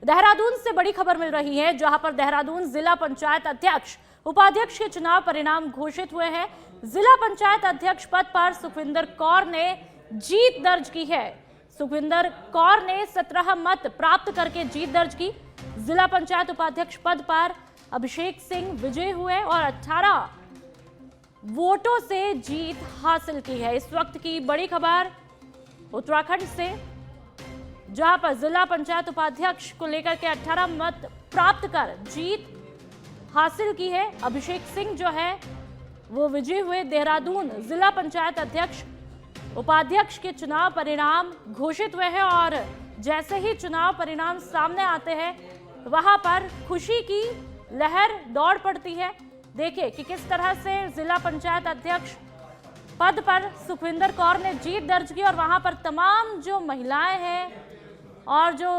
देहरादून से बड़ी खबर मिल रही है, जहां पर देहरादून जिला पंचायत अध्यक्ष उपाध्यक्ष के चुनाव परिणाम घोषित हुए हैं। जिला पंचायत अध्यक्ष पद पर सुखविंदर कौर ने जीत दर्ज की है। सुखविंदर कौर ने 17 मत प्राप्त करके जीत दर्ज की। जिला पंचायत उपाध्यक्ष पद पर अभिषेक सिंह विजयी हुए और 18 वोटों से जीत हासिल की है। इस वक्त की बड़ी खबर उत्तराखंड से, जहां पर जिला पंचायत उपाध्यक्ष को लेकर के 18 मत प्राप्त कर जीत हासिल की है। अभिषेक सिंह जो है वो विजयी हुए। देहरादून जिला पंचायत अध्यक्ष उपाध्यक्ष के चुनाव परिणाम घोषित हुए हैं और जैसे ही चुनाव परिणाम सामने आते हैं वहां पर खुशी की लहर दौड़ पड़ती है। देखिए कि किस तरह से जिला पंचायत अध्यक्ष पद पर सुखविंदर कौर ने जीत दर्ज की और वहां पर तमाम जो महिलाएं हैं और जो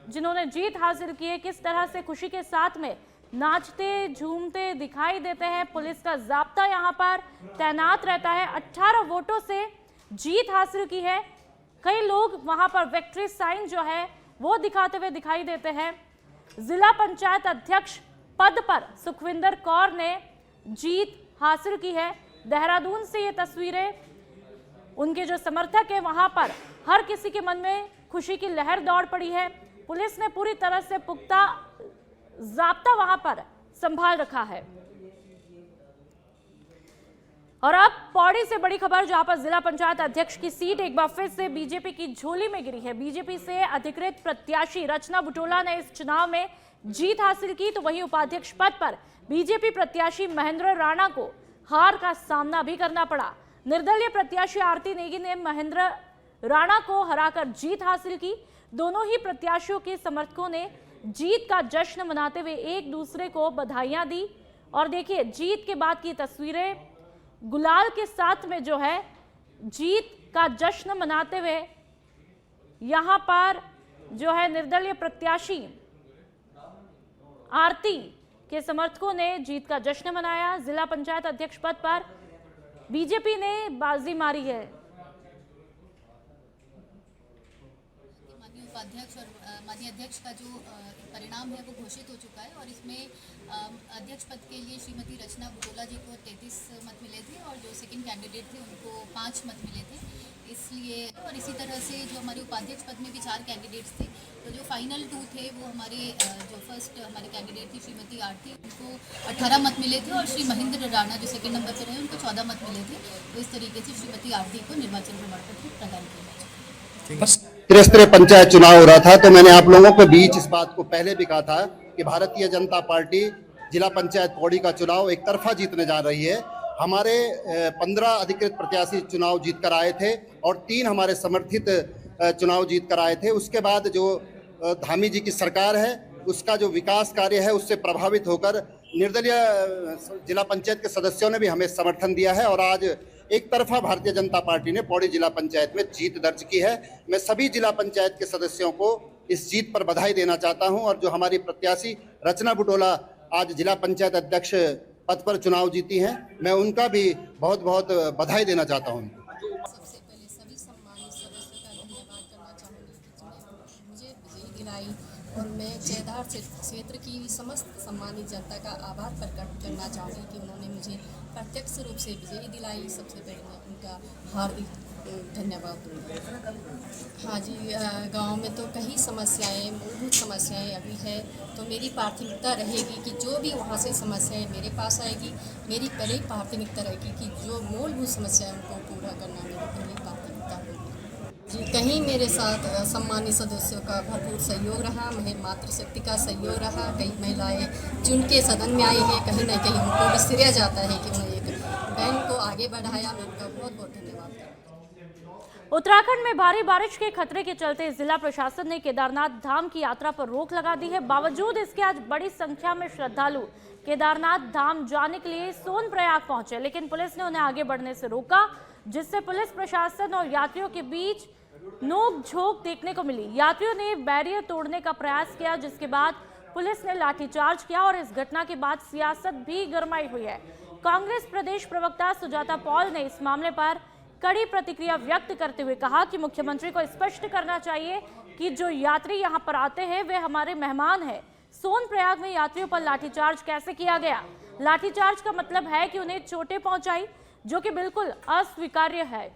जिन्होंने जीत हासिल की है, किस तरह से खुशी के साथ में नाचते झूमते दिखाई देते हैं। पुलिस का जाब्ता यहां पर तैनात रहता है। 18 वोटों से जीत हासिल की है। कई लोग वहां पर विक्ट्री साइन जो है वो दिखाते हुए दिखाई देते हैं। जिला पंचायत अध्यक्ष पद पर सुखविंदर कौर ने जीत हासिल की है। देहरादून से ये तस्वीरें, उनके जो समर्थक है वहां पर हर किसी के मन में खुशी की लहर दौड़ पड़ी है। पुलिस ने पूरी तरह से पुख्ता जाब्ता वहां पर संभाल रखा है। और अब पौड़ी से बड़ी खबर, जहां पर जिला पंचायत अध्यक्ष की सीट एक बार फिर से बीजेपी की झोली में गिरी है। बीजेपी से अधिकृत प्रत्याशी रचना बुटोला ने इस चुनाव में जीत हासिल की, तो वहीं उपाध्यक्ष पद पर बीजेपी प्रत्याशी महेंद्र राणा को हार का सामना भी करना पड़ा। निर्दलीय प्रत्याशी आरती नेगी ने महेंद्र राणा को हराकर जीत हासिल की। दोनों ही प्रत्याशियों के समर्थकों ने जीत का जश्न मनाते हुए एक दूसरे को बधाइयां दी। और देखिए जीत के बाद की तस्वीरें, गुलाल के साथ में जो है जीत का जश्न मनाते हुए यहां पर जो है निर्दलीय प्रत्याशी आरती के समर्थकों ने जीत का जश्न मनाया। जिला पंचायत अध्यक्ष पद पर बीजेपी ने बाजी मारी है। उपाध्यक्ष और माननीय अध्यक्ष का जो परिणाम है वो घोषित हो चुका है और इसमें अध्यक्ष पद के लिए श्रीमती रचना बुटोला जी को 33 मत मिले थे और जो सेकंड कैंडिडेट थे उनको 5 मत मिले थे। इसलिए और इसी तरह से जो हमारे उपाध्यक्ष पद में भी 4 कैंडिडेट्स थे, तो जो फाइनल 2 थे वो हमारे जो फर्स्ट हमारे कैंडिडेट थी श्रीमती आरती, उनको 18 मत मिले थे और श्री महेंद्र राणा जो सेकंड नंबर पर रहे उनको 14 मत मिले थे। तो इस तरीके से श्रीमती आरती को निर्वाचन प्रमाण पत्र प्रदान किया। त्रिस्तरीय पंचायत चुनाव हो रहा था, तो मैंने आप लोगों के बीच इस बात को पहले भी कहा था कि भारतीय जनता पार्टी जिला पंचायत पौड़ी का चुनाव एक तरफा जीतने जा रही है। हमारे 15 अधिकृत प्रत्याशी चुनाव जीत कर आए थे और 3 हमारे समर्थित चुनाव जीत कर आए थे। उसके बाद जो धामी जी की सरकार है उसका जो विकास कार्य है उससे प्रभावित होकर निर्दलीय जिला पंचायत के सदस्यों ने भी हमें समर्थन दिया है और आज एक तरफा भारतीय जनता पार्टी ने पौड़ी जिला पंचायत में जीत दर्ज की है। मैं सभी जिला पंचायत के सदस्यों को इस जीत पर बधाई देना चाहता हूं और जो हमारी प्रत्याशी रचना बुटोला आज जिला पंचायत अध्यक्ष पद पर चुनाव जीती हैं, मैं उनका भी बहुत बहुत बधाई देना चाहता हूं। सबसे पहले सभी सम्मानित सदस्यों का धन्यवाद करना चाहूँगी जिन्होंने मुझे विजयी दिलाई और मैं चैधार क्षेत्र की समस्त सम्मानित जनता का आभार प्रकट करना चाहूँगी कि उन्होंने मुझे प्रत्यक्ष रूप से विजयी दिलाई। सबसे पहले मैं उनका हार्दिक धन्यवाद दूँगी। हाँ जी, गांव में तो कई समस्याएं, मूलभूत समस्याएं अभी है, तो मेरी प्राथमिकता रहेगी कि जो भी वहाँ से समस्याएं मेरे पास आएगी, मेरी पहली प्राथमिकता रहेगी कि जो मूलभूत समस्याएं उनको पूरा करना मेरी पहली प्राथमिकता होगी। जी, कहीं मेरे साथ सम्मानित सदस्यों का भरपूर सहयोग रहा, मेरे मातृशक्ति का सहयोग रहा। कई महिलाएं चुन के सदन में आई हैं, कहीं ना कहीं उनको भी श्रेय जाता है कि उन्होंने एक बहन को आगे बढ़ाया। मैं उनका बहुत बहुत धन्यवाद करती हूँ। उत्तराखंड में भारी बारिश के खतरे के चलते जिला प्रशासन ने केदारनाथ धाम की यात्रा पर रोक लगा दी है। बावजूद इसके आज बड़ी संख्या में श्रद्धालु केदारनाथ धाम जाने के लिए सोनप्रयाग पहुंचे, लेकिन पुलिस ने उन्हें आगे बढ़ने से रोका, जिससे पुलिस प्रशासन और यात्रियों के बीच नोक झोंक देखने को मिली। यात्रियों ने बैरियर तोड़ने का प्रयास किया, जिसके बाद पुलिस ने लाठीचार्ज किया और इस घटना के बाद सियासत भी गरमाई हुई है। कांग्रेस प्रदेश प्रवक्ता सुजाता पॉल ने इस मामले पर कड़ी प्रतिक्रिया व्यक्त करते हुए कहा कि मुख्यमंत्री को स्पष्ट करना चाहिए कि जो यात्री यहाँ पर आते हैं वे हमारे मेहमान हैं। सोनप्रयाग में यात्रियों पर लाठीचार्ज कैसे किया गया? लाठीचार्ज का मतलब है कि उन्हें चोटें पहुंचाई, जो कि बिल्कुल अस्वीकार्य है।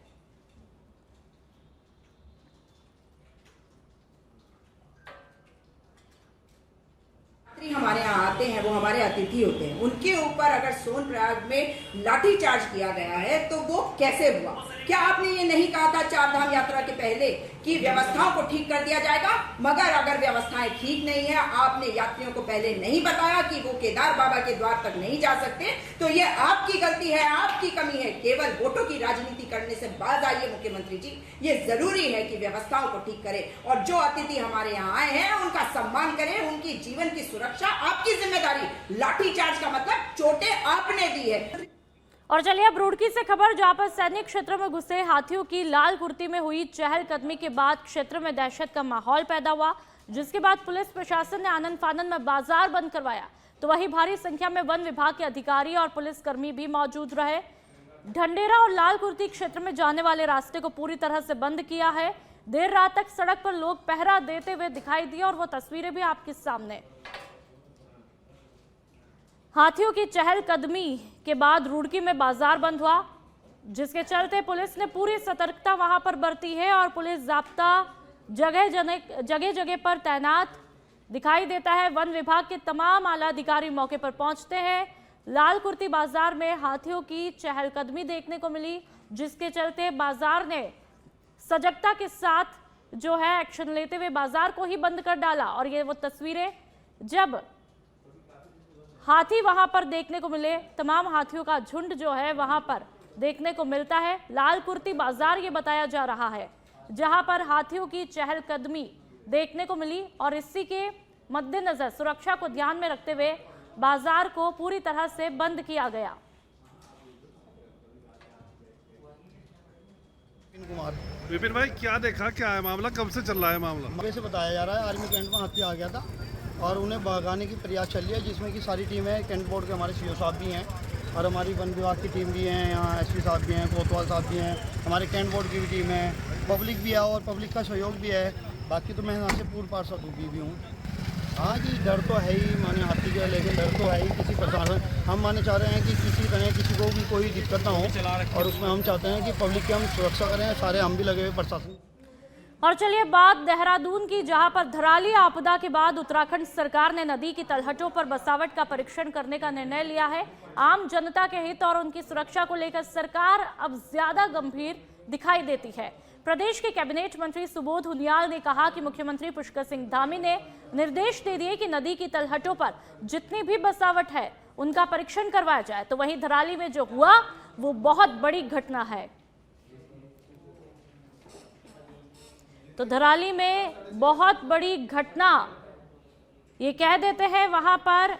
हमारे यहाँ आते हैं वो हमारे अतिथि होते हैं, उनके ऊपर अगर सोनप्रयाग में लाठीचार्ज किया गया है तो वो कैसे हुआ? क्या आपने ये नहीं कहा था चारधाम यात्रा के पहले कि व्यवस्थाओं को ठीक कर दिया जाएगा? मगर अगर व्यवस्थाएं ठीक नहीं है, आपने यात्रियों को पहले नहीं बताया कि वो केदार बाबा के द्वार तक नहीं जा सकते, तो ये आपकी गलती है, आपकी कमी है। केवल वोटों की राजनीति करने से बाज आइए मुख्यमंत्री जी। ये जरूरी है कि व्यवस्थाओं को ठीक करें और जो अतिथि हमारे यहाँ आए हैं उनका सम्मान करें, उनकी जीवन की सुरक्षा आपकी जिम्मेदारी। लाठीचार्ज का मतलब चोटें आपने दी है। और चलिए अब रुड़की से खबर, जहां पर सैनिक क्षेत्र में घुसे हाथियों की लाल कुर्ती में हुई चहलकदमी के बाद क्षेत्र में दहशत का माहौल पैदा हुआ, जिसके बाद पुलिस प्रशासन ने आनन फानन में बाजार बंद करवाया। तो वहीं भारी संख्या में वन विभाग के अधिकारी और पुलिसकर्मी भी मौजूद रहे। ढंडेरा और लाल कुर्ती क्षेत्र में जाने वाले रास्ते को पूरी तरह से बंद किया है। देर रात तक सड़क पर लोग पहरा देते हुए दिखाई दिए और वो तस्वीरें भी आपके सामने। हाथियों की चहलकदमी के बाद रुड़की में बाजार बंद हुआ, जिसके चलते पुलिस ने पूरी सतर्कता वहां पर बरती है और पुलिस जाब्ता जगह जगह पर तैनात दिखाई देता है। वन विभाग के तमाम आला अधिकारी मौके पर पहुंचते हैं। लाल कुर्ती बाजार में हाथियों की चहलकदमी देखने को मिली, जिसके चलते बाजार ने सजगता के साथ जो है एक्शन लेते हुए बाजार को ही बंद कर डाला। और ये वो तस्वीरें जब हाथी वहां पर देखने को मिले, तमाम हाथियों का झुंड जो है वहां पर देखने को मिलता है। लाल कुर्ती बाजार ये बताया जा रहा है जहां पर हाथियों की चहलकदमी देखने को मिली और इसी के मद्देनजर सुरक्षा को ध्यान में रखते हुए बाजार को पूरी तरह से बंद किया गया। विपिन भाई, क्या देखा, क्या है मामला, कब से चल रहा है मामला? हमें से बताया जा रहा है आर्मी कैंट में हाथी आ गया था और उन्हें भगाने की प्रयास चल रही है, जिसमें कि सारी टीमें कैंट बोर्ड के हमारे सीओ साहब भी हैं और हमारी वन विभाग की टीम भी है, यहाँ एसपी साहब भी हैं, कोतवाल साहब भी हैं, हमारे कैंट बोर्ड की भी टीम है, पब्लिक भी है और पब्लिक का सहयोग भी है। बाकी तो मैं यहाँ से पूर्ण पार्षद भी हूँ। हाँ जी, डर तो है ही माने हाथी का, लेकिन डर तो है ही किसी प्रशासन। हम माने चाह रहे हैं कि किसी तरह किसी को भी कोई दिक्कत ना हो और उसमें हम चाहते हैं कि पब्लिक की हम सुरक्षा करें, सारे हम भी लगे हुए प्रशासन। और चलिए बात देहरादून की, जहां पर धराली आपदा के बाद उत्तराखंड सरकार ने नदी की तलहटों पर बसावट का परीक्षण करने का निर्णय लिया है। आम जनता के हित और उनकी सुरक्षा को लेकर सरकार अब ज्यादा गंभीर दिखाई देती है। प्रदेश के कैबिनेट मंत्री सुबोध उनियाल ने कहा कि मुख्यमंत्री पुष्कर सिंह धामी ने निर्देश दे दिए कि नदी की तलहटों पर जितनी भी बसावट है उनका परीक्षण करवाया जाए। तो वहीं धराली में जो हुआ वो बहुत बड़ी घटना है। तो धराली में बहुत बड़ी घटना, ये कह देते हैं वहां पर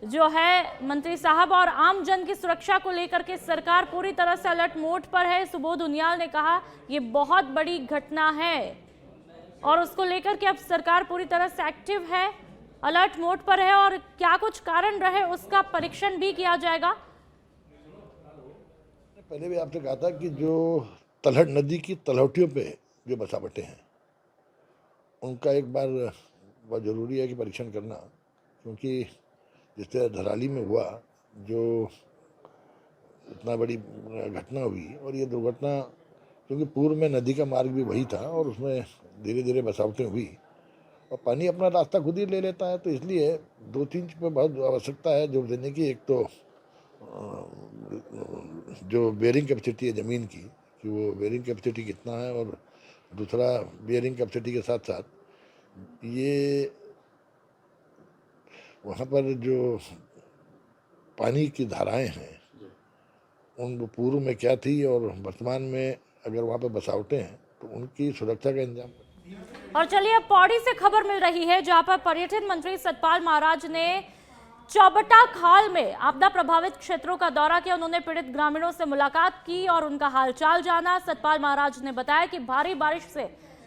जो है मंत्री साहब, और आम जन की सुरक्षा को लेकर के सरकार पूरी तरह से अलर्ट मोड पर है। सुबोध उनियाल ने कहा ये बहुत बड़ी घटना है और उसको लेकर के अब सरकार पूरी तरह से एक्टिव है, अलर्ट मोड पर है और क्या कुछ कारण रहे उसका परीक्षण भी किया जाएगा। पहले भी आपने कहा था कि जो तलहट नदी की तलहटियों पे जो बसावटें हैं उनका एक बार बहुत ज़रूरी है कि परीक्षण करना, क्योंकि जिस तरह धराली में हुआ जो इतना बड़ी घटना हुई और ये दुर्घटना क्योंकि पूर्व में नदी का मार्ग भी वही था और उसमें धीरे धीरे बसावटें हुई और पानी अपना रास्ता खुद ही ले लेता है, तो इसलिए दो तीन चीज़ पर बहुत आवश्यकता है जोर देने की। एक तो जो बेयरिंग कैपेसिटी है ज़मीन की कि वो बेयरिंग कैपेसिटी कितना है, और दूसरा बेयरिंग कैपेसिटी के साथ साथ ये वहाँ पर जो पानी की धाराएं हैं उन पूर्व में क्या थी और वर्तमान में अगर वहाँ पर बसावटें हैं तो उनकी सुरक्षा का इंतजाम। और चलिए अब पौड़ी से खबर मिल रही है जहां पर पर्यटन मंत्री सतपाल महाराज ने चौबटा खाल में आपदा प्रभावित क्षेत्रों का दौरा किया। उन्होंने पीड़ित ग्रामीणों से मुलाकात की और उनका हालचाल जाना। सतपाल महाराज ने बताया कि भारी बारिश से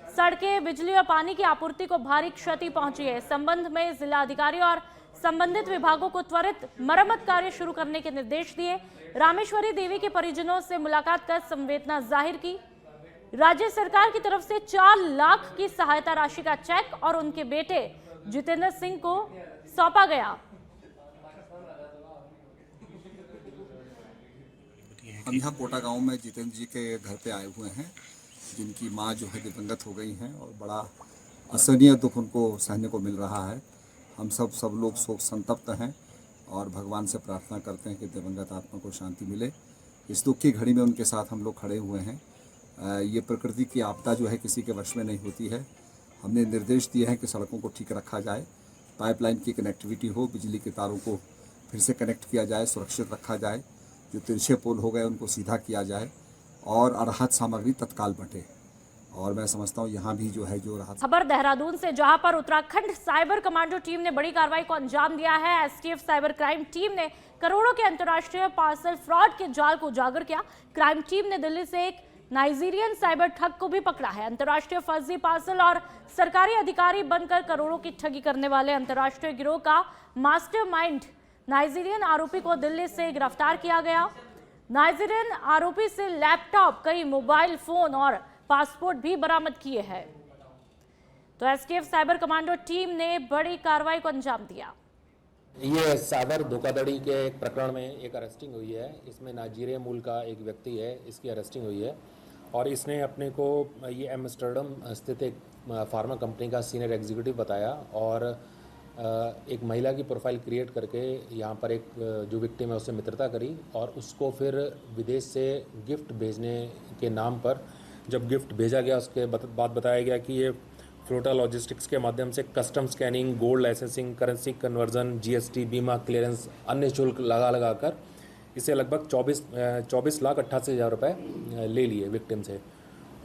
सड़कें, बिजली और पानी की आपूर्ति को भारी क्षति पहुंची है। इस संबंध में जिलाधिकारी और संबंधित विभागों को त्वरित मरम्मत कार्य शुरू करने के निर्देश दिए। रामेश्वरी देवी के परिजनों से मुलाकात कर संवेदना जाहिर की। राज्य सरकार की तरफ से 4 लाख की सहायता राशि का चेक और उनके बेटे जितेंद्र सिंह को सौंपा गया। हम यहाँ कोटा गांव में जितेंद्र जी के घर पे आए हुए हैं, जिनकी मां जो है दिवंगत हो गई हैं और बड़ा असहनीय दुख उनको सहने को मिल रहा है। हम सब लोग शोक संतप्त हैं और भगवान से प्रार्थना करते हैं कि दिवंगत आत्मा को शांति मिले। इस दुख की घड़ी में उनके साथ हम लोग खड़े हुए हैं। ये प्रकृति की आपदा जो है किसी के वश में नहीं होती है। हमने निर्देश दिए हैं कि सड़कों को ठीक रखा जाए, पाइपलाइन की कनेक्टिविटी हो, बिजली के तारों को फिर से कनेक्ट किया जाए, सुरक्षित रखा जाए, जो तिरछे पोल हो गए उनको सीधा किया जाए और राहत सामग्री तत्काल बंटे। और मैं समझता हूँ यहाँ भी जो है जो राहत। खबर देहरादून से, जहां पर उत्तराखंड साइबर कमांडो टीम ने बड़ी कार्रवाई को अंजाम दिया है। एसटीएफ साइबर क्राइम टीम ने करोड़ों के अंतर्राष्ट्रीय पार्सल फ्रॉड के जाल को उजागर किया। क्राइम टीम ने दिल्ली से एक नाइजीरियन साइबर ठग को भी पकड़ा है। अंतर्राष्ट्रीय फर्जी पार्सल और सरकारी अधिकारी बनकर करोड़ों की ठगी करने वाले अंतर्राष्ट्रीय गिरोह का मास्टरमाइंड नाइजीरियन आरोपी को दिल्ली से गिरफ्तार किया गया। नाइजीरियन आरोपी से लैपटॉप, कई मोबाइल फोन और पासपोर्ट भी बरामद किए हैं। तो एसटीएफ साइबर कमांडो टीम ने बड़ी कार्रवाई को अंजाम दिया। ये साइबर धोखाधड़ी के एक प्रकरण में एक अरेस्टिंग हुई है। इसमें नाइजीरिया मूल का एक व्यक्ति है, इसकी अरेस्टिंग हुई है और इसने अपने को ये एम्स्टर्डम स्थित एक फार्मा कंपनी का सीनियर एग्जीक्यूटिव बताया और एक महिला की प्रोफाइल क्रिएट करके यहाँ पर एक जो विक्टिम है उससे मित्रता करी और उसको फिर विदेश से गिफ्ट भेजने के नाम पर जब गिफ्ट भेजा गया उसके बाद बताया गया कि ये फ्लोटा लॉजिस्टिक्स के माध्यम से custom scanning, gold licensing, currency conversion, GST, बीमा क्लियरेंस, अन्य शुल्क लगा कर इसे लगभग 24,88,000 रुपये ले लिए विक्टिम से।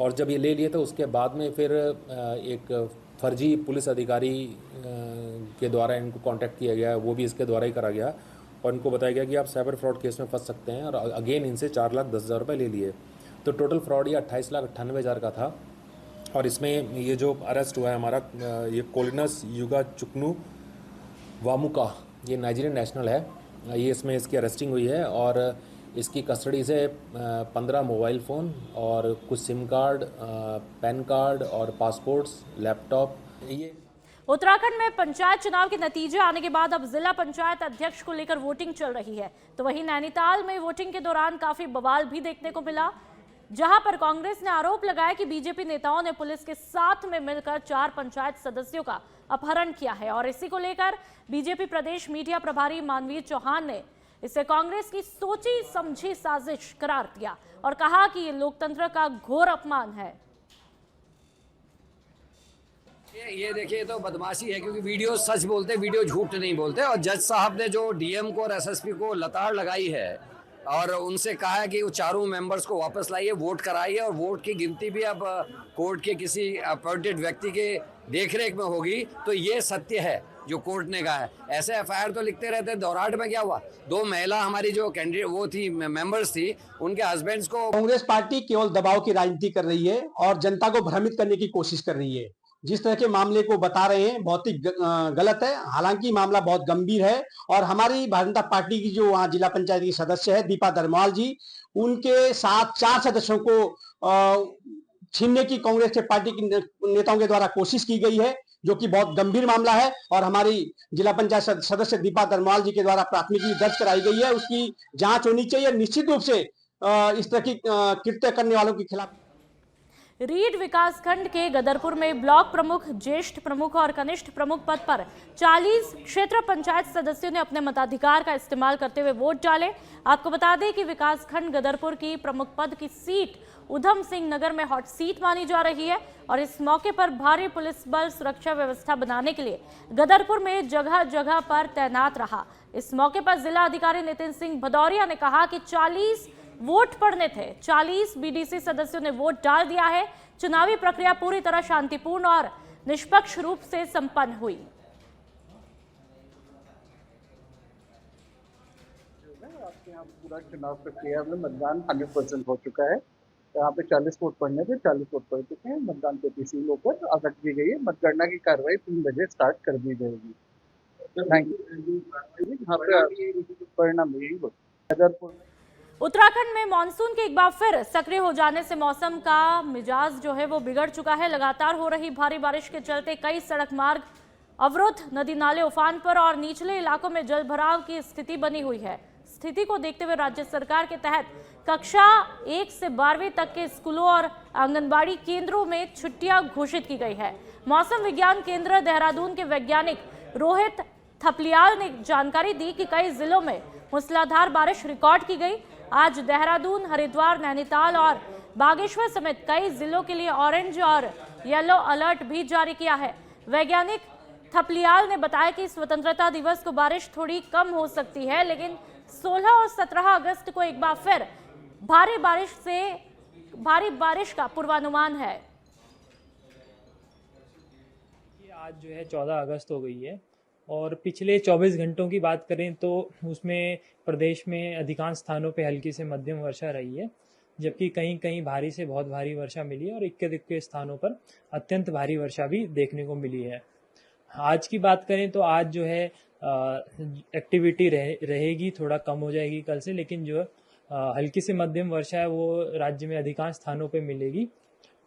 और जब ये ले लिए तो उसके बाद में फिर एक फर्जी पुलिस अधिकारी के द्वारा इनको कांटेक्ट किया गया, वो भी इसके द्वारा ही करा गया और इनको बताया गया कि आप साइबर फ्रॉड केस में फंस सकते हैं और अगेन इनसे 4,10,000 रुपये ले लिए। तो टोटल फ्रॉड ये 28,98,000 का था। और इसमें ये जो अरेस्ट हुआ है हमारा, ये कोलिनस युगा चुकनू वामुका, ये नाइजीरियन नेशनल है, ये इसमें इसकी अरेस्टिंग हुई है और इसकी कस्टडी से 15 मोबाइल फ़ोन और कुछ सिम कार्ड, पैन कार्ड और पासपोर्ट्स, लैपटॉप। ये उत्तराखंड में पंचायत चुनाव के नतीजे आने के बाद अब जिला पंचायत अध्यक्ष को लेकर वोटिंग चल रही है। तो वहीं नैनीताल में वोटिंग के दौरान काफी बवाल भी देखने को मिला, जहां पर कांग्रेस ने आरोप लगाया कि बीजेपी नेताओं ने पुलिस के साथ में मिलकर 4 पंचायत सदस्यों का अपहरण किया है। और इसी को लेकर बीजेपी प्रदेश मीडिया प्रभारी मानवीर चौहान ने इसे कांग्रेस की सोची समझी साजिश करार दिया और कहा कि ये लोकतंत्र का घोर अपमान है। ये देखिए तो बदमाशी है, क्योंकि वीडियो सच बोलते, वीडियो झूठ नहीं बोलते। और जज साहब ने जो डीएम को और एसएसपी को लताड़ लगाई है और उनसे कहा है कि वो चारों मेंबर्स को वापस लाइए, वोट कराइए और वोट की गिनती भी अब कोर्ट के किसी अपॉइंटेड व्यक्ति के देखरेख में होगी, तो ये सत्य है जो कोर्ट ने कहा है। ऐसे एफआईआर तो लिखते रहते हैं। दौराट में क्या हुआ, 2 महिला हमारी जो कैंडिडेट वो थी, मेंबर्स थी, उनके हस्बैंड्स को। कांग्रेस पार्टी केवल दबाव की राजनीति कर रही है और जनता को भ्रमित करने की कोशिश कर रही है। जिस तरह के मामले को बता रहे हैं बहुत ही गलत है। हालांकि मामला बहुत गंभीर है और हमारी भारतीय जनता पार्टी की जो वहाँ जिला पंचायत की सदस्य है दीपा धर्मवाल जी, उनके साथ 4 सदस्यों को छीनने की कांग्रेस के पार्टी के नेताओं के द्वारा कोशिश की गई है, जो कि बहुत गंभीर मामला है। और हमारी जिला पंचायत सदस्य दीपा धर्मवाल जी के द्वारा प्राथमिकी दर्ज कराई गई है, उसकी जांच होनी चाहिए। निश्चित रूप से इस तरह की कृत्य करने वालों के खिलाफ। रीड विकासखंड के गदरपुर में ब्लॉक प्रमुख, ज्येष्ठ प्रमुख और कनिष्ठ प्रमुख पद पर 40 क्षेत्र पंचायत सदस्यों ने अपने मताधिकार का इस्तेमाल करते हुए वोट डाले। आपको बता दें कि विकासखंड गदरपुर की प्रमुख पद की सीट उधम सिंह नगर में हॉट सीट मानी जा रही है और इस मौके पर भारी पुलिस बल सुरक्षा व्यवस्था बनाने के लिए गदरपुर में जगह जगह पर तैनात रहा। इस मौके पर जिला अधिकारी नितिन सिंह भदौरिया ने कहा कि 40 वोट पड़ने थे, 40 बीडीसी सदस्यों ने वोट डाल दिया है। चुनावी प्रक्रिया पूरी तरह शांतिपूर्ण और निष्पक्ष रूप से संपन्न हुई। आपके यहाँ पूरा चुनाव प्रक्रिया में मतदान 100% हो चुका है। यहाँ पे 40 वोट पड़ने थे, 40 वोट पड़ चुके हैं। मतदान पेटी सील होकर रख दी गई है। मतगणना की कार्रवाई 3 बजे स्टार्ट कर दी जाएगी। Thank you. यहाँ पे परिणाम यही होता है। उत्तराखंड में मानसून के एक बार फिर सक्रिय हो जाने से मौसम का मिजाज जो है वो बिगड़ चुका है। लगातार हो रही भारी बारिश के चलते कई सड़क मार्ग अवरुद्ध, नदी नाले उफान पर और निचले इलाकों में जलभराव की स्थिति बनी हुई है। स्थिति को देखते हुए राज्य सरकार के तहत कक्षा 1 से 12वीं तक के स्कूलों और आंगनबाड़ी केंद्रों में छुट्टियां घोषित की गई है। मौसम विज्ञान केंद्र देहरादून के वैज्ञानिक रोहित थपलियाल ने जानकारी दी कि कई जिलों में मूसलाधार बारिश रिकॉर्ड की गई। आज देहरादून, हरिद्वार, नैनीताल और बागेश्वर समेत कई जिलों के लिए ऑरेंज और येलो अलर्ट भी जारी किया है। वैज्ञानिक थपलियाल ने बताया कि स्वतंत्रता दिवस को बारिश थोड़ी कम हो सकती है, लेकिन 16 और 17 अगस्त को एक बार फिर भारी बारिश का पूर्वानुमान है। आज जो है 14 अगस्त हो गई है और पिछले 24 घंटों की बात करें तो उसमें प्रदेश में अधिकांश स्थानों पे हल्की से मध्यम वर्षा रही है, जबकि कहीं कहीं भारी से बहुत भारी वर्षा मिली है और इक्के स्थानों पर अत्यंत भारी वर्षा भी देखने को मिली है। आज की बात करें तो आज जो है एक्टिविटी रहेगी, थोड़ा कम हो जाएगी कल से, लेकिन जो हल्की से मध्यम वर्षा है वो राज्य में अधिकांश स्थानों पे मिलेगी।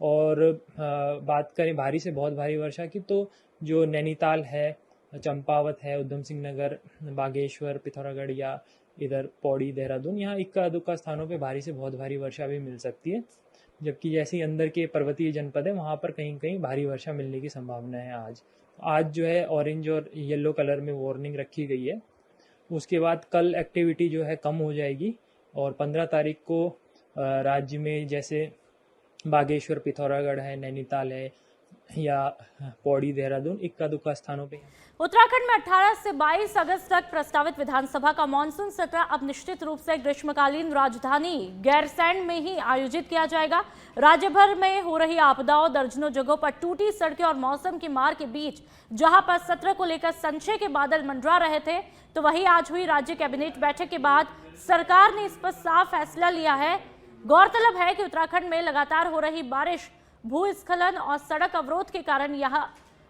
और बात करें भारी से बहुत भारी वर्षा की तो जो नैनीताल है, चंपावत है, उधम सिंह नगर, बागेश्वर, पिथौरागढ़ या इधर पौड़ी, देहरादून, यहाँ इक्का दुक्का स्थानों पे भारी से बहुत भारी वर्षा भी मिल सकती है। जबकि जैसे अंदर के पर्वतीय जनपद है वहाँ पर कहीं कहीं भारी वर्षा मिलने की संभावना है। आज जो है ऑरेंज और येलो कलर में वार्निंग रखी गई है। उसके बाद कल एक्टिविटी जो है कम हो जाएगी और 15 तारीख को राज्य में जैसे बागेश्वर, पिथौरागढ़ है, नैनीताल है या पौड़ी, देहरादून, इक्का दुक्का स्थानों पे। उत्तराखंड में 18 से 22 अगस्त तक प्रस्तावित विधानसभा का मानसून सत्र अब निश्चित रूप से ग्रीष्मकालीन राजधानी गैरसैंण में ही आयोजित किया जाएगा। राज्य भर में हो रही आपदाओं, दर्जनों जगहों पर टूटी सड़कें और मौसम की मार के बीच जहां पर सत्र को लेकर संशय के बादल मंडरा रहे थे, तो वहीं आज हुई राज्य कैबिनेट बैठक के बाद सरकार ने इस पर साफ फैसला लिया है। गौरतलब है कि उत्तराखंड में लगातार हो रही बारिश, भूस्खलन और सड़क अवरोध के कारण यह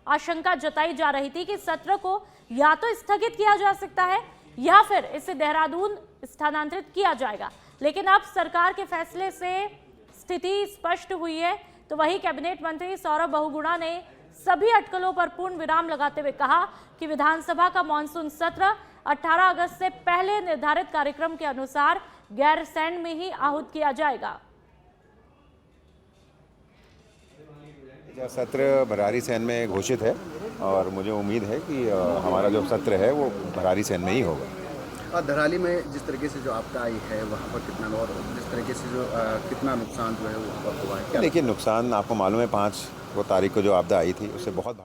आशंका जताई जा रही थी कि सत्र को या तो स्थगित किया जा सकता है या फिर इसे देहरादून स्थानांतरित किया जाएगा। लेकिन अब सरकार के फैसले से स्थिति स्पष्ट हुई है। तो वही कैबिनेट मंत्री सौरभ बहुगुणा ने सभी अटकलों पर पूर्ण विराम लगाते हुए कहा कि विधानसभा का मानसून सत्र 18 अगस्त से पहले निर्धारित कार्यक्रम के अनुसार गैरसैंण में ही आहूत किया जाएगा। सत्र भरारी सैन में घोषित है और मुझे उम्मीद है कि हमारा जो सत्र है वो भरारी सैन में ही होगा। धराली में जिस तरीके से जो आपदा आई है वहाँ पर कितना, और जिस तरीके से जो कितना नुकसान जो है वो हुआ है? देखिए, नुकसान आपको मालूम है 5 तारीख को जो आपदा आई थी उससे बहुत